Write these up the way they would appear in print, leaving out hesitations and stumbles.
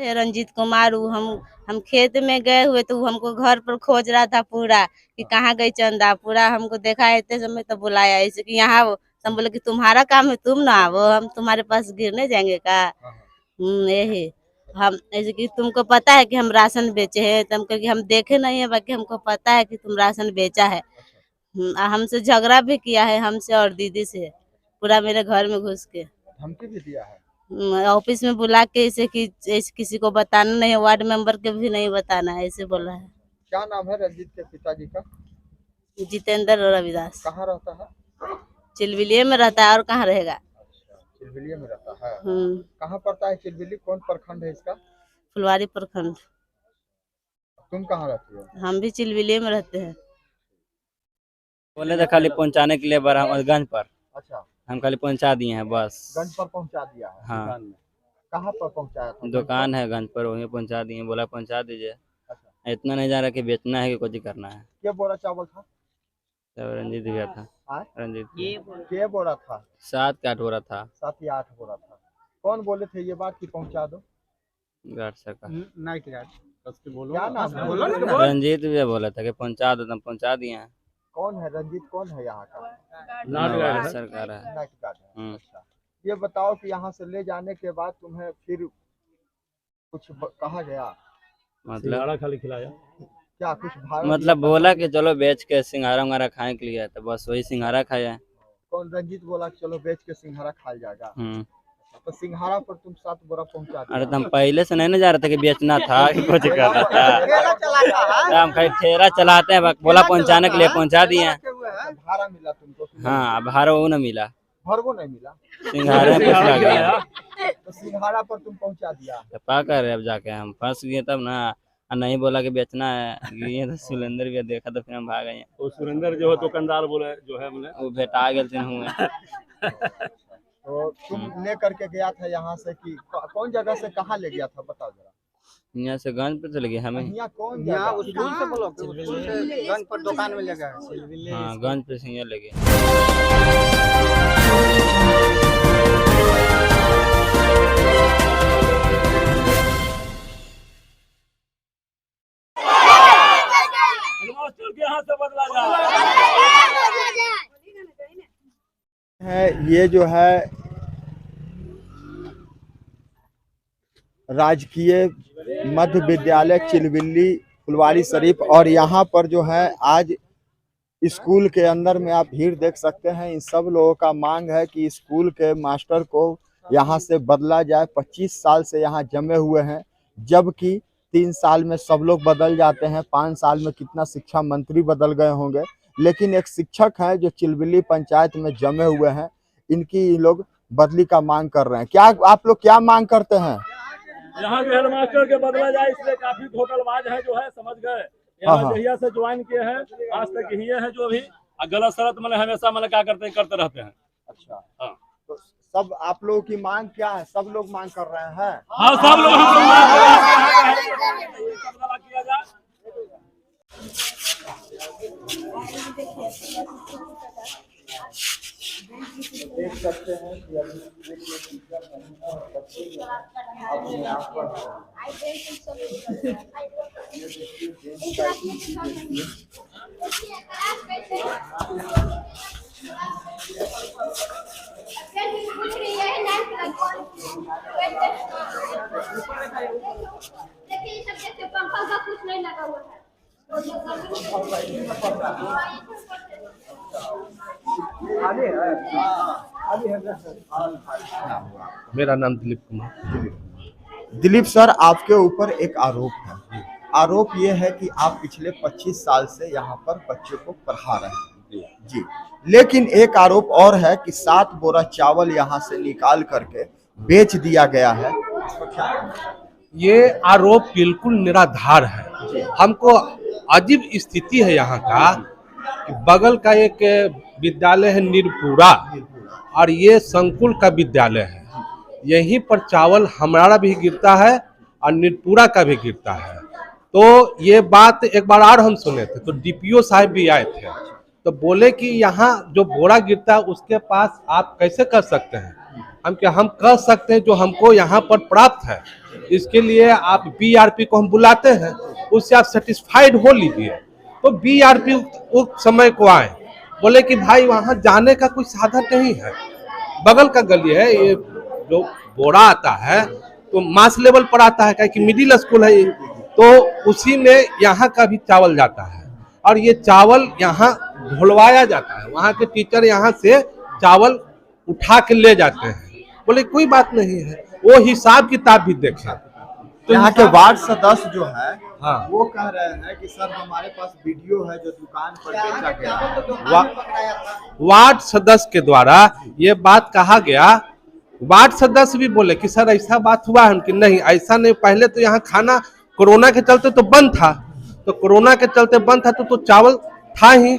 थे रंजीत कुमार। हम खेत में गए हुए तो हमको घर पर खोज रहा था पूरा कि कहाँ गई चंदा। पूरा हमको देखा इतने समय तो बुलाया ऐसे कि यहाँ आओ। तो हम बोले कि तुम्हारा काम है तुम ना आओ, हम तुम्हारे पास गिरने जाएंगे का। यही हम ऐसे कि तुमको पता है कि हम राशन बेचे हैं, तो हम कहे कि हम देखे नहीं है, बाकी हमको पता है कि तुम राशन बेचा है। हमसे झगड़ा भी किया है, हमसे और दीदी से, पूरा मेरे घर में घुस के धमकी भी दिया है। ऑफिस में बुला के ऐसे कि ऐसे किसी को बताना नहीं है, वार्ड मेंबर के भी नहीं बताना है, ऐसे बोला है। क्या नाम है रंजीत के पिताजी का? जितेंद्र रविदास। कहाँ रहता है? चिलविलिये में रहता है, और कहाँ रहेगा। अच्छा, चिलबिलिया में रहता है। कहाँ पड़ता है चिलबिली? कौन प्रखंड है इसका? फुलवारी प्रखंड। तुम कहाँ रहती हो? हम भी चिलविलिये में रहते हैं। बोले तो खाली पहुंचाने के लिए गंज पर। अच्छा, हम खाली पहुंचा दिए हैं बस। गंज पर पहुंचा दिया है। हाँ, कहाँ पर पहुंचाया था? दुकान है गंज पर, वहीं पहुंचा दिए। बोला पहुंचा दीजिए। अच्छा, इतना नहीं जा रहा कि बेचना है कि कुछ करना है। क्या बोरा चावल था? तब रंजीत गया था। रंजीत क्या बोरा था? 7 का 8 हो रहा था। 7 या 8 बोरा था। कौन बोले थे ये बात कि पहुंचा दो? गार्ड सरकार। Night guard. क्या नाम है? बोलो ना। रंजीत भी बोला था कि पहुंचा दो, तुम पहुंचा दिए हैं। कौन है रंजीत? कौन है यहाँ का? गार्ड सरकार है। नाइट गार्ड है। अच्छा, ये बताओ कि यहाँ से ले जाने के बाद तुम्हें फिर कुछ कहा गया? मतलब खाली खिलाया क्या कुछ भाड़ा? मतलब बोला कि चलो बेच के सिंघारा उंगारा खाने के लिए, तो बस वही सिंघारा खाया। कौन? रंजीत बोला कि चलो बेच के सिंघारा खा जाएगा। तो सिंघारा पर तुम 7 बोरा पहुंचा दिया। अरे तो हम पहले से नहीं ना जा रहे थे कि बेचना था कि कुछ करना था। हम खाली ठेला चलाते हैं, बोला पहुंचाने के लिए पहुंचा दिए हैं। भाड़ा मिला तुमको? हाँ, भाड़ा वो न मिला, भरवो नहीं मिला। सिंघारे में कुछ लग गया। तो सिंघारा पर तुम पहुंचा दिया। तो पा कर अब जाके हम फंस गए तब ना। नहीं बोला कि बेचना है, ये तो सुरेंद्र भी देखा तो फिर हम भाग गए। वो सुरेंद्र जो है दुकानदार बोले जो है बोले वो भेटा गए हुए। तो तुम ले करके गया था यहाँ से कि कौन जगह से कहाँ ले गया था बताओ जरा। यहाँ से गंज पे चले गए हमें। यहाँ कौन जगह? स्कूल से बोलो, स्कूल से गंज पर दुकान में लगा है। हाँ, गंज पे से लगे। है ये जो है राजकीय मध्य विद्यालय चिलबिल्ली फुलवारी शरीफ, और यहाँ पर जो है आज स्कूल के अंदर में आप भीड़ देख सकते हैं। इन सब लोगों का मांग है कि स्कूल के मास्टर को यहाँ से बदला जाए। 25 साल से यहाँ जमे हुए हैं, जबकि 3 साल में सब लोग बदल जाते हैं। 5 साल में कितना शिक्षा मंत्री बदल गए होंगे, लेकिन एक शिक्षक है जो चिलबिल्ली पंचायत में जमे हुए हैं, इनकी लोग बदली का मांग कर रहे हैं। क्या आप लोग क्या मांग करते हैं? यहाँ के हेडमास्टर के बदला जाए, इसलिए काफी घोटालबाज है जो है, समझ गए। यहाँ जहिया से ज्वाइन किए हैं आज तक ही है जो भी गलत शरत मैंने हमेशा मैंने क्या करते रहते हैं। अच्छा, हाँ। तो सब आप लोगों की मांग क्या है? सब लोग मांग कर रहे हैं। हाँ, सब लोग मांग कर रहे हैं किया जाए। देख सकते हैं कि अभी टीचर नहीं है और बच्चे अपने आप पर कुछ नहीं लगा हुआ है। मेरा नाम दिलीप कुमार। दिलीप सर, आपके ऊपर एक आरोप है। आरोप ये है कि आप पिछले 25 साल से यहाँ पर बच्चों को पढ़ा रहे हैं जी, लेकिन एक आरोप और है कि 7 बोरा चावल यहाँ से निकाल करके बेच दिया गया है। ये आरोप बिल्कुल निराधार है। हमको अजीब स्थिति है यहाँ का कि बगल का एक विद्यालय है निर्पुरा, और ये संकुल का विद्यालय है। यहीं पर चावल हमारा भी गिरता है और निर्पुरा का भी गिरता है। तो ये बात एक बार और हम सुने थे, तो डीपीओ साहब भी आए थे, तो बोले कि यहाँ जो बोरा गिरता है उसके पास आप कैसे कर सकते हैं। हम कह सकते हैं जो हमको यहाँ पर प्राप्त है इसके लिए आप बीआरपी को हम बुलाते हैं, उससे आप सेटिस्फाइड हो लीजिए। तो बीआरपी उस समय को आए, बोले कि भाई वहाँ जाने का कोई साधन नहीं है, बगल का गली है, ये जो बोरा आता है तो मास लेवल पर आता है, कि मिडिल स्कूल है, तो उसी में यहाँ का भी चावल जाता है और ये चावल यहाँ ढुलवाया जाता है। वहाँ के टीचर यहाँ से चावल उठा के ले जाते हैं। बोले कोई बात नहीं है, वो हिसाब किताब भी देखें। तो यहाँ के वार्ड सदस्य जो है हाँ, वो कह रहे हैं कि सर हमारे पास वीडियो है जो दुकान पर बेचा गया। वार्ड सदस्य के द्वारा ये बात कहा गया। वार्ड सदस्य भी बोले कि सर ऐसा बात हुआ है कि नहीं, ऐसा नहीं। पहले तो यहाँ खाना कोरोना के चलते तो बंद था, तो कोरोना के चलते बंद था तो चावल था ही,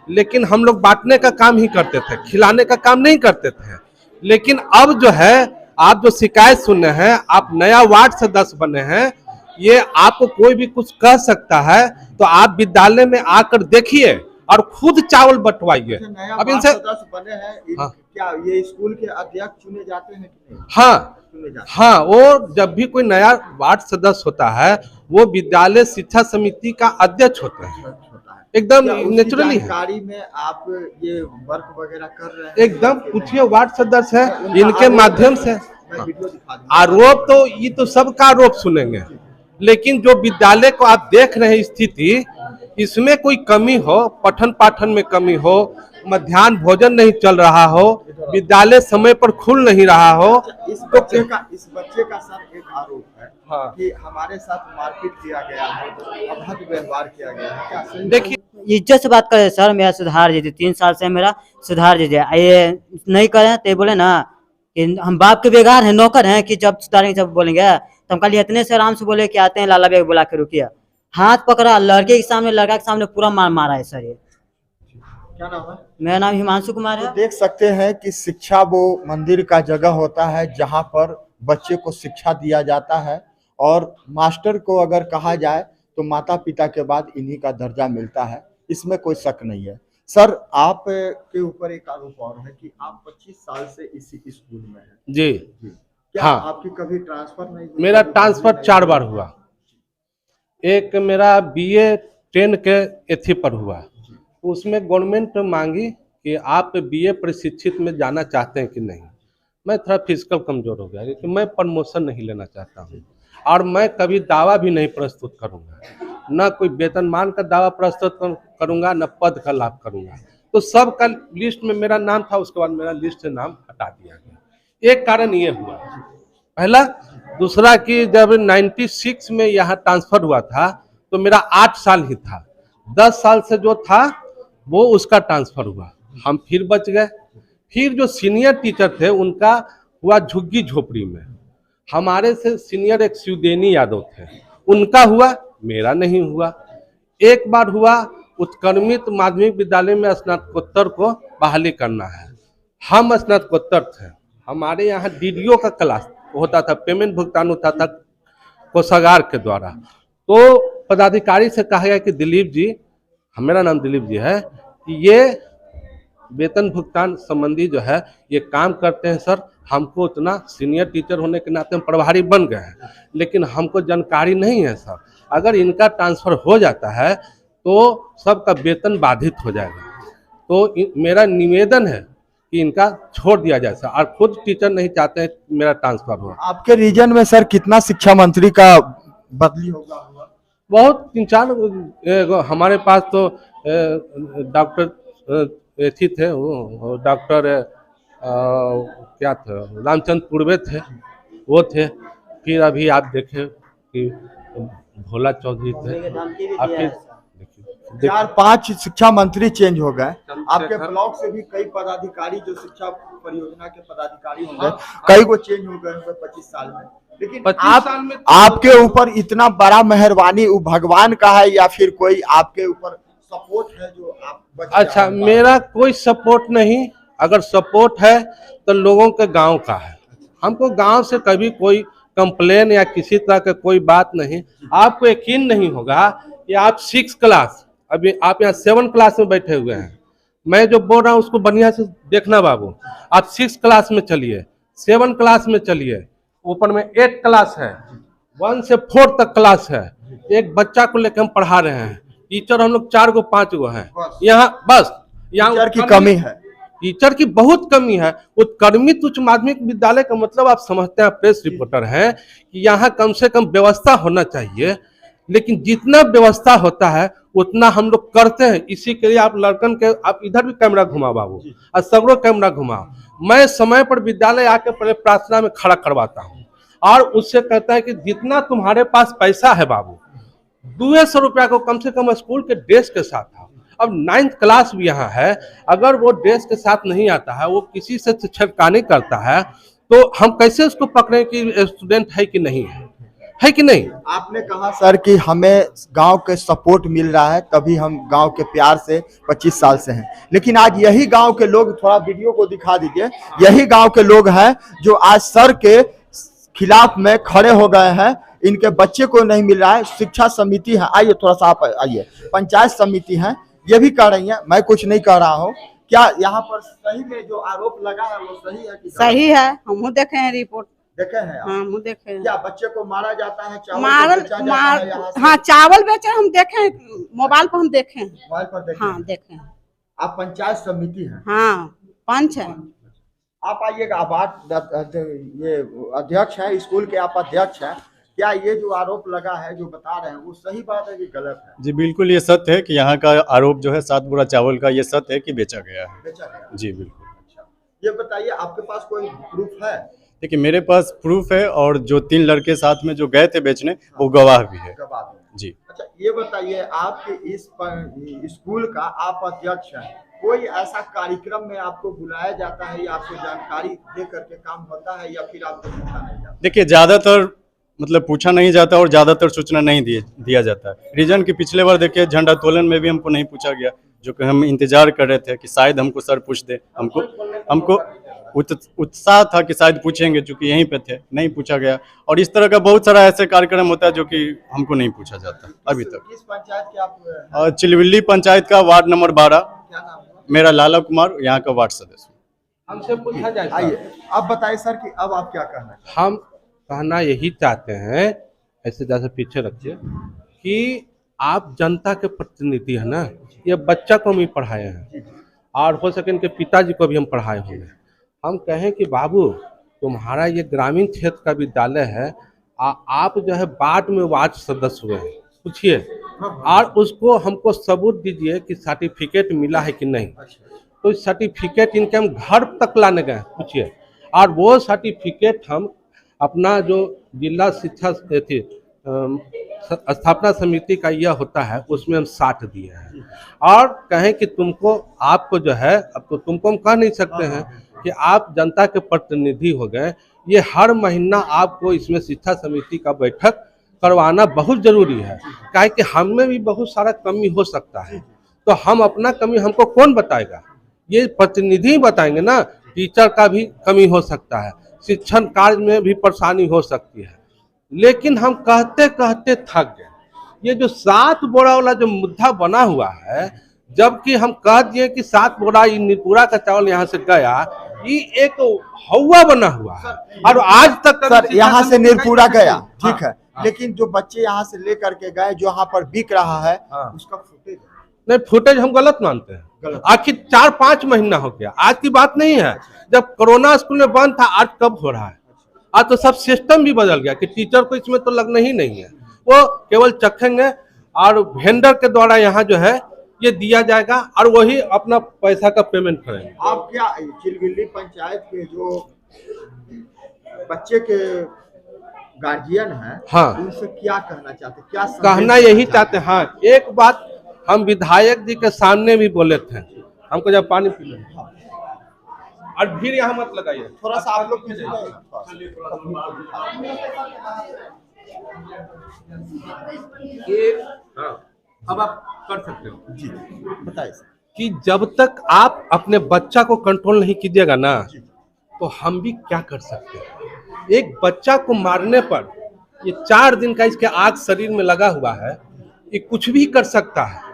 लेकिन हम लोग बांटने का काम ही करते थे, खिलाने का काम नहीं करते थे। लेकिन अब जो है आप जो शिकायत सुन रहे हैं, आप नया वार्ड सदस्य बने हैं, ये आपको कोई भी कुछ कह सकता है, तो आप विद्यालय में आकर देखिए और खुद चावल बंटवाइए। अब इनसे बने हैं हाँ, क्या ये स्कूल के अध्यक्ष चुने जाते हैं कि नहीं? हाँ हाँ, वो जब भी कोई नया वार्ड सदस्य होता है वो विद्यालय शिक्षा समिति का अध्यक्ष होता है, एकदम नेचुरली। जानकारी में आप ये वर्क वगैरह कर रहे हैं? एकदम पूछिए, वार्ड सदस्य है, इनके माध्यम से मैं वीडियो दिखा दूंगा। आरोप तो ये तो सबका आरोप सुनेंगे, लेकिन जो विद्यालय को आप देख रहे हैं स्थिति, इसमें कोई कमी हो, पठन पाठन में कमी हो, मध्याह्न भोजन नहीं चल रहा हो, विद्यालय समय पर खुल नहीं रहा हो, इस बच्चे का सर एक आरोप है हाँ, कि हमारे साथ मारपीट किया गया है, अभद्र व्यवहार किया गया है। क्या सही? देखिए इज्जत से बात करे सर, मेरा सुधार दीजिए, 3 साल से मेरा सुधार दीजिए। ये नहीं करें तो बोले ना कि हम बाप के बेगार हैं, नौकर हैं, कि जब सुधारेंगे जब बोलेंगे। तो हम कल इतने से आराम से बोले कि आते हैं, लाला बेग बुला के रुकिए, हाथ पकड़ा, लड़के के सामने लड़का के सामने पूरा मारा है सर। ये क्या नाम है? मेरा नाम हिमांशु कुमार तो है। देख सकते हैं कि शिक्षा वो मंदिर का जगह होता है जहां पर बच्चे को शिक्षा दिया जाता है, और मास्टर को अगर कहा जाए तो माता पिता के बाद इन्हीं का दर्जा मिलता है, इसमें कोई शक नहीं है। सर आप के ऊपर एक आरोप और है कि आप 25 साल से इसी स्कूल में हैं। जी क्या हाँ, आपकी कभी ट्रांसफर नहीं हुई? मेरा ट्रांसफर 4 बार हुआ। एक मेरा BA 10 के एथी पर हुआ, उसमें गवर्नमेंट मांगी कि आप BA प्रशिक्षित में जाना चाहते हैं कि नहीं। मैं थोड़ा फिजिकल कमजोर हो गया, क्योंकि मैं प्रमोशन नहीं लेना चाहता हूँ, और मैं कभी दावा भी नहीं प्रस्तुत करूँगा, न कोई वेतनमान का दावा प्रस्तुत करूँगा, न पद का लाभ करूँगा। तो सब का लिस्ट में मेरा नाम था, उसके बाद मेरा लिस्ट से नाम हटा दिया गया। एक कारण ये हुआ पहला। दूसरा कि जब 96 में यहाँ ट्रांसफर हुआ था तो मेरा 8 साल ही था, 10 साल से जो था वो उसका ट्रांसफर हुआ, हम फिर बच गए। फिर जो सीनियर टीचर थे उनका हुआ झुग्गी झोपड़ी में, हमारे से सीनियर एक शिवदेनी यादव थे, उनका हुआ, मेरा नहीं हुआ। एक बार हुआ उत्क्रमित माध्यमिक विद्यालय में स्नातकोत्तर को बहाली करना है, हम स्नातकोत्तर थे, हमारे यहाँ DDO का क्लास होता था, पेमेंट भुगतान होता था कोषागार के द्वारा। तो पदाधिकारी से कहा गया कि दिलीप जी, मेरा नाम दिलीप जी है, कि ये वेतन भुगतान संबंधी जो है ये काम करते हैं सर, हमको उतना सीनियर टीचर होने के नाते हम प्रभारी बन गए हैं, लेकिन हमको जानकारी नहीं है सर, अगर इनका ट्रांसफर हो जाता है तो सबका वेतन बाधित हो जाएगा। तो मेरा निवेदन है कि इनका छोड़ दिया जाए सर, और खुद टीचर नहीं चाहते हैं मेरा ट्रांसफर हो। आपके रीजन में सर कितना शिक्षा मंत्री का बदली होगा? बहुत 3-4 हमारे पास तो डॉक्टर एथी थे, वो डॉक्टर क्या थे, रामचंद्र पूर्वे थे, वो थे। फिर अभी आप देखें कि भोला चौधरी थे। आप फिर 4-5 शिक्षा मंत्री चेंज हो गए। आपके ब्लॉक से भी कई पदाधिकारी जो शिक्षा परियोजना के पदाधिकारी होंगे, कई को चेंज हो गए होंगे 25 साल में। लेकिन 25 साल में आपके ऊपर इतना बड़ा मेहरबानी भगवान का है या फिर कोई आपके ऊपर सपोर्ट है जो आप बच अच्छा, जाए? मेरा कोई सपोर्ट नहीं, अगर सपोर्ट है तो लोगों के गांव का है। हमको गांव से कभी कोई कंप्लेन या किसी तरह का कोई बात नहीं। आपको यकीन नहीं होगा कि आप 6 क्लास, अभी आप यहाँ 7 क्लास में बैठे हुए हैं, मैं जो बोल रहा हूँ उसको बढ़िया से देखना बाबू। आप 6 क्लास में चलिए, 7 क्लास में चलिए, ऊपर में 8 क्लास है, 1 से 4 तक क्लास है, एक बच्चा को लेकर हम पढ़ा रहे हैं। टीचर हम लोग 4 गो 5 गो हैं यहाँ, बस यहाँ टीचर की कमी है। टीचर की बहुत कमी है। उत्क्रमित उच्च माध्यमिक विद्यालय का मतलब आप समझते हैं, प्रेस रिपोर्टर हैं, कि यहाँ कम से कम व्यवस्था होना चाहिए, लेकिन जितना व्यवस्था होता है उतना हम लोग करते हैं। इसी के लिए आप लड़कन के, आप इधर भी कैमरा घुमाओ बाबू और सगरों कैमरा घुमाओ। मैं समय पर विद्यालय आके पहले प्रार्थना में खड़ा करवाता हूँ और उससे कहता है कि जितना तुम्हारे पास पैसा है बाबू, 200 रुपया को कम से कम स्कूल के ड्रेस के साथ आओ। अब 9th क्लास भी यहाँ है, अगर वो ड्रेस के साथ नहीं आता है, वो किसी से छेड़खानी करता है, तो हम कैसे उसको पकड़ें कि स्टूडेंट है कि नहीं है कि नहीं? आपने कहा सर कि हमें गांव के सपोर्ट मिल रहा है, तभी हम गांव के प्यार से 25 साल से हैं, लेकिन आज यही गांव के लोग, थोड़ा वीडियो को दिखा दीजिए, यही गांव के लोग हैं जो आज सर के खिलाफ में खड़े हो गए हैं। इनके बच्चे को नहीं मिल रहा है। शिक्षा समिति है, आइए थोड़ा सा आप आइए, पंचायत समिति है, ये भी कह रही है, मैं कुछ नहीं कह रहा हूँ। क्या यहाँ पर सही में जो आरोप लगा है वो सही है कि सही है? हम देखे हैं रिपोर्ट, देखे हैं आप? हाँ हम देखे हैं। क्या बच्चे को मारा जाता है, चावल मारल बेचा जाता है यहाँ से? हाँ चावल बेचे हम देखे हैं, मोबाइल पर हम देखे हैं। मोबाइल पर देखे हाँ हैं। देखे हैं। आप पंचायत समिति हैं? हाँ पंच है। आप आइएगा, आप ये अध्यक्ष है स्कूल के, आप अध्यक्ष हैं। क्या ये जो आरोप लगा है, जो बता रहे हैं, वो सही बात है कि गलत है? जी बिल्कुल, ये सत्य है कि यहाँ का आरोप जो है 7 बोरा चावल का, ये सत्य है कि बेचा गया है। बेचा गया? जी बिल्कुल। अच्छा, ये बताइए आपके पास कोई प्रूफ है? देखिए मेरे पास प्रूफ है, और जो 3 लड़के साथ में जो गए थे बेचने, वो गवाह भी है। गवाह भी है। जी। अच्छा ये बताइए, आपके इस स्कूल का आप अध्यक्ष हैं, कोई ऐसा कार्यक्रम में आपको बुलाया जाता है या आपको जानकारी दे करके काम होता है, या फिर आपको पूछा नहीं जाता? देखिए ज़्यादातर मतलब पूछा नहीं जाता और ज़्यादातर सूचना नहीं दिया जाता है। रीजन की पिछले बार देखिए झंडा तोलन में भी हमको नहीं पूछा गया, जो कि हम इंतजार कर रहे थे कि शायद हमको सर पूछ दे। हमको उत्साह था कि शायद पूछेंगे, चूंकि यहीं पे थे, नहीं पूछा गया। और इस तरह का बहुत सारा ऐसे कार्यक्रम होता है जो कि हमको नहीं पूछा जाता अभी तक। किस पंचायत के आप? चिलविल्ली पंचायत का वार्ड नंबर 12। क्या नाम है? मेरा लाला कुमार, यहाँ का वार्ड सदस्य। हमसे पूछा जाए। आइए अब बताइए सर कि अब आप क्या कहना है? हम कहना यही चाहते हैं, ऐसे जैसे पीछे रखिए, कि आप जनता के प्रतिनिधि है ना। ये बच्चा को हम ही पढ़ाए हैं और हो सके इनके पिताजी को भी हम पढ़ाए होंगे। हम कहें कि बाबू तुम्हारा ये ग्रामीण क्षेत्र का विद्यालय है, आप जो है वार्ड में वार्ड सदस्य हुए हैं, पूछिए और उसको हमको सबूत दीजिए कि सर्टिफिकेट मिला है कि नहीं। तो सर्टिफिकेट इनके हम घर तक लाने गए, पूछिए, और वो सर्टिफिकेट हम अपना जो जिला शिक्षा थी स्थापना समिति का यह होता है, उसमें हम 60 दिए हैं। और कहें कि तुमको, आपको जो है, अब तो तुमको हम कह नहीं सकते हैं कि आप जनता के प्रतिनिधि हो गए। ये हर महीना आपको इसमें शिक्षा समिति का बैठक करवाना बहुत जरूरी है, काहे कि हम में भी बहुत सारा कमी हो सकता है। तो हम अपना कमी हमको कौन बताएगा? ये प्रतिनिधि बताएंगे ना। टीचर का भी कमी हो सकता है, शिक्षण कार्य में भी परेशानी हो सकती है, लेकिन हम कहते कहते थक गए। ये जो 7 बोरा वाला जो मुद्दा बना हुआ है, जबकि हम कह दिए कि 7 बोरा निर्पुरा का चावल यहाँ से गया, ये एक हवा बना हुआ है। और आज तक सर यहाँ से निर्पुरा गया, ठीक है, लेकिन जो बच्चे यहाँ से लेकर के गए, जो यहाँ पर बिक रहा है, उसका फुटेज नहीं, फुटेज हम गलत मानते हैं। आखिर 4-5 महीना हो गया, आज की बात नहीं है। जब कोरोना स्कूल में बंद था, आज कब हो रहा है? आज तो सब सिस्टम भी बदल गया कि टीचर को इसमें तो लगना ही नहीं है, वो केवल चखेंगे और वेंडर के द्वारा यहाँ जो है ये दिया जाएगा और वही अपना पैसा का पेमेंट करेंगे। आप क्या चिलविल्ली पंचायत के जो बच्चे के गार्जियन हैं, हाँ, उनसे क्या कहना चाहते, क्या कहना यही चाहते हैं। हाँ, एक बात हम विधायक जी के सामने भी बोले थे, हमको जब पानी पी लें और भीड़ यहाँ मत लगाइए, थोड़ा सा आप लोग हाँ, अब आप कर सकते हो जी, बताइए कि जब तक आप अपने बच्चा को कंट्रोल नहीं कीजिएगा ना, तो हम भी क्या कर सकते हैं। एक बच्चा को मारने पर ये 4 दिन का इसके आग शरीर में लगा हुआ है, ये कुछ भी कर सकता है।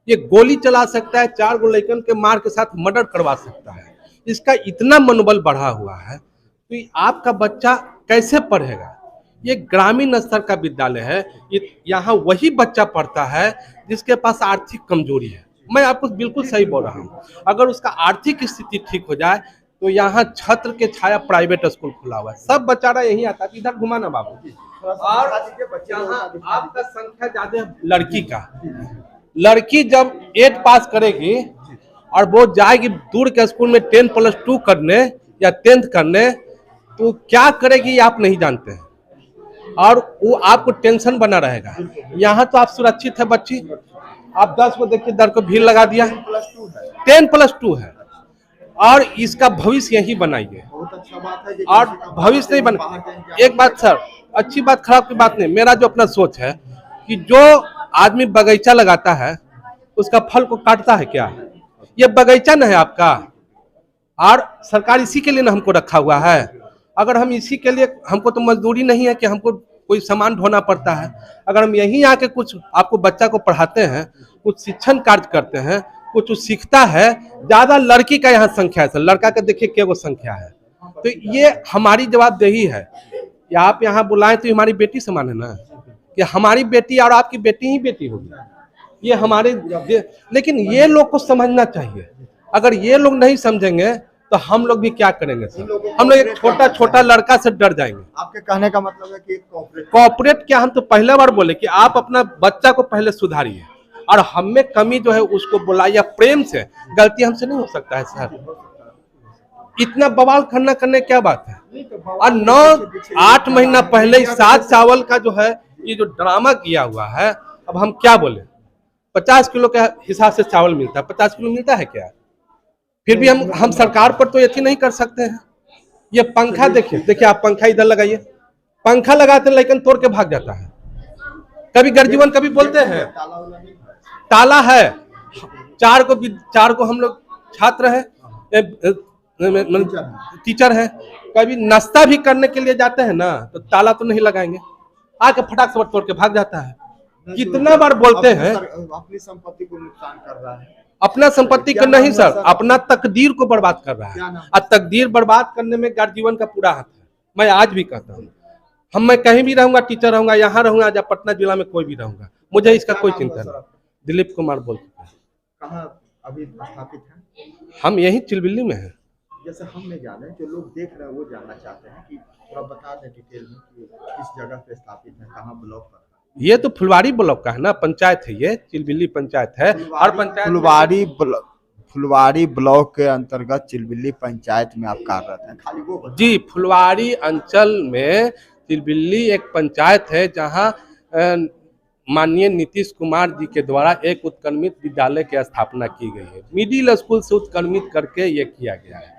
ये गोली चला सकता है, 4 गो लड़कन के मार के साथ मर्डर करवा सकता है। इसका इतना मनोबल बढ़ा हुआ है, तो आपका बच्चा कैसे पढ़ेगा? ये ग्रामीण स्तर का विद्यालय है। ये यहाँ वही बच्चा पढ़ता है जिसके पास आर्थिक कमजोरी है। मैं आपको बिल्कुल सही बोल रहा हूँ। अगर उसका आर्थिक स्थिति ठीक हो जाए तो यहाँ छत्र के छाया प्राइवेट स्कूल खुला हुआ है, सब बच्चा यही आता है। इधर घुमाना बाबू। और यहाँ आपका संख्या ज्यादा है लड़की का। लड़की जब 8 पास करेगी और वो जाएगी दूर के स्कूल में 10+2 करने या 10th करने, तो क्या करेगी ये आप नहीं जानते हैं, और वो आपको टेंशन बना रहेगा। यहाँ तो आप सुरक्षित है बच्ची। आप 10 को देखिए, दर को भीड़ लगा दिया। 10+2 है और इसका भविष्य यही बनाइए। और भविष्य नहीं बना। एक बात सर, अच्छी बात खराब की बात नहीं, मेरा जो अपना सोच है कि जो आदमी बगीचा लगाता है उसका फल को काटता है क्या? ये बगीचा न है आपका, और सरकार इसी के लिए ना हमको रखा हुआ है। अगर हम इसी के लिए, हमको तो मजदूरी नहीं है कि हमको कोई सामान ढोना पड़ता है। अगर हम यहीं आके कुछ आपको बच्चा को पढ़ाते हैं, कुछ शिक्षण कार्य करते हैं, कुछ सीखता है। ज्यादा लड़की का यहाँ संख्या है सर, लड़का का देखिए क्या वो संख्या है। तो ये हमारी जवाबदेही है। या आप यहाँ बुलाएं तो हमारी बेटी समान है ना, कि हमारी बेटी और आपकी बेटी ही बेटी होगी। ये हमारे, लेकिन ये लोग को समझना चाहिए। अगर ये लोग नहीं समझेंगे तो हम लोग भी क्या करेंगे सर? हम लोग एक छोटा छोटा लड़का से डर जाएंगे। आपके कहने का मतलब है कि कॉर्पोरेट क्या, हम तो पहले बार बोले कि आप अपना बच्चा को पहले सुधारिए, और हमें कमी जो है उसको बुलाइए प्रेम से। गलती हमसे नहीं हो सकता है सर, इतना बवाल करने क्या बात है। और 9-8 महीना पहले 7 चावल का जो है ये जो ड्रामा किया हुआ है, अब हम क्या बोले? 50 किलो के हिसाब से चावल मिलता है, 50 किलो मिलता है क्या? फिर भी हम सरकार पर तो यकीन नहीं कर सकते हैं। ये पंखा देखिए आप पंखा इधर लगाइए, पंखा लगाते लेकिन तोड़ के भाग जाता है। कभी गर्जीवन कभी बोलते हैं ताला है। 4 को हम लोग छात्र हैं, टीचर हैं। कभी नाश्ता भी करने के लिए जाते हैं ना, तो ताला तो नहीं लगाएंगे, आके फटाक से तोड़ के भाग जाता है। कितना बार बोलते हैं अपनी संपत्ति को नुकसान कर रहा है। अपना संपत्ति को नहीं सर, अपना तकदीर को बर्बाद कर रहा है। और तकदीर बर्बाद करने में गर्जीवन का पूरा हाथ है। मैं आज भी कहता हूँ, मैं कहीं भी रहूंगा, टीचर रहूंगा, यहाँ रहूंगा, या पटना जिला में कोई भी रहूंगा, मुझे इसका कोई चिंता नहीं। दिलीप कुमार बोलते हैं। कहाँ अभी स्थापित है? हम यही चिलबिल्ली में हैं। जैसे हम नहीं जाने, जो लोग देख रहे हैं वो जानना चाहते हैं कि थोड़ा बता दें डिटेल में कि किस जगह पे स्थापित है, कहाँ ब्लॉक पर है। ये तो फुलवारी ब्लॉक का है ना, पंचायत है, ये चिलबिल्ली पंचायत है। और पंचायत फुलवारी ब्लॉक के अंतर्गत चिलबिल्ली पंचायत में आप कार्यरत हैं। खाली वो जी, फुलवारी अंचल में चिलबिल्ली एक पंचायत है जहाँ माननीय नीतीश कुमार जी के द्वारा एक उत्क्रमित विद्यालय की स्थापना की गई है। मिडिल स्कूल से उत्क्रमित करके ये किया गया है।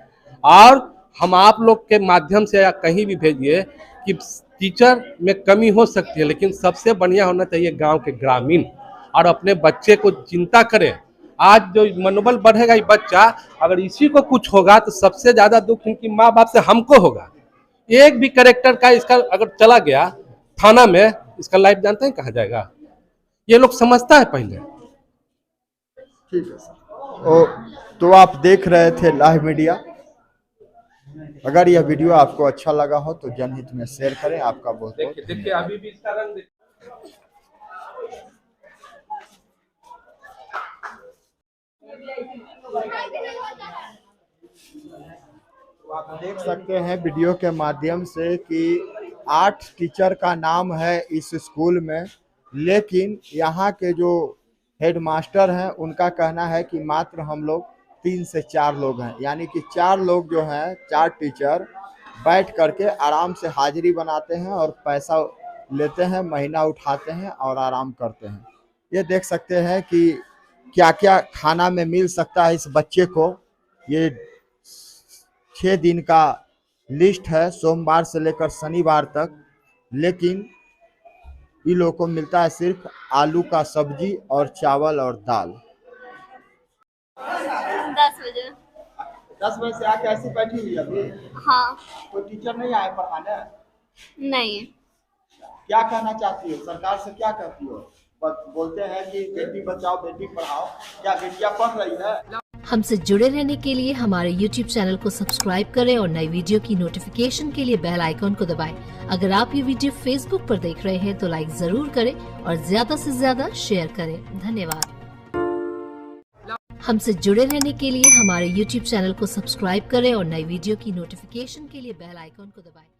और हम आप लोग के माध्यम से या कहीं भी भेजिए कि टीचर में कमी हो सकती है, लेकिन सबसे बढ़िया होना चाहिए गांव के ग्रामीण, और अपने बच्चे को चिंता करें। आज जो मनोबल बढ़ेगा ये बच्चा, अगर इसी को कुछ होगा तो सबसे ज्यादा दुख इनकी माँ बाप से हमको होगा। एक भी कैरेक्टर का इसका अगर चला गया थाना में, इसका लाइफ जानते हैं कहाँ जाएगा? ये लोग समझता है पहले। ठीक है सर। तो आप देख रहे थे लाइव मीडिया। अगर यह वीडियो आपको अच्छा लगा हो तो जनहित में शेयर करें। आपका बहुत देखिए अभी भी इसका रंग तो आप देख सकते हैं वीडियो के माध्यम से कि 8 टीचर का नाम है इस स्कूल में, लेकिन यहाँ के जो हेडमास्टर हैं उनका कहना है कि मात्र हम लोग 3 से 4 लोग हैं। यानी कि 4 लोग जो हैं, 4 टीचर बैठ करके आराम से हाजिरी बनाते हैं और पैसा लेते हैं, महीना उठाते हैं और आराम करते हैं। ये देख सकते हैं कि क्या क्या खाना में मिल सकता है इस बच्चे को। ये 6 दिन का लिस्ट है, सोमवार से लेकर शनिवार तक, लेकिन इन लोगों को मिलता है सिर्फ आलू का सब्जी और चावल और दाल। 10 बजे। 10 बजे से आके ऐसी बैठी हुई अभी? हाँ। कोई टीचर नहीं आए पढ़ाने? नहीं। क्या कहना चाहती हो? सरकार से क्या कहती हो? बोलते हैं कि बेटी बचाओ बेटी पढ़ाओ, क्या बेटियां पढ़ रही है? हमसे जुड़े रहने के लिए हमारे YouTube चैनल को सब्सक्राइब करें और नई वीडियो की नोटिफिकेशन के लिए बेल आइकॉन को दबाएं। अगर आप ये वीडियो Facebook पर देख रहे हैं तो लाइक जरूर करें और ज्यादा से ज्यादा शेयर करें। धन्यवाद। हमसे जुड़े रहने के लिए हमारे YouTube चैनल को सब्सक्राइब करें और नई वीडियो की नोटिफिकेशन के लिए बेल आइकॉन को दबाएं।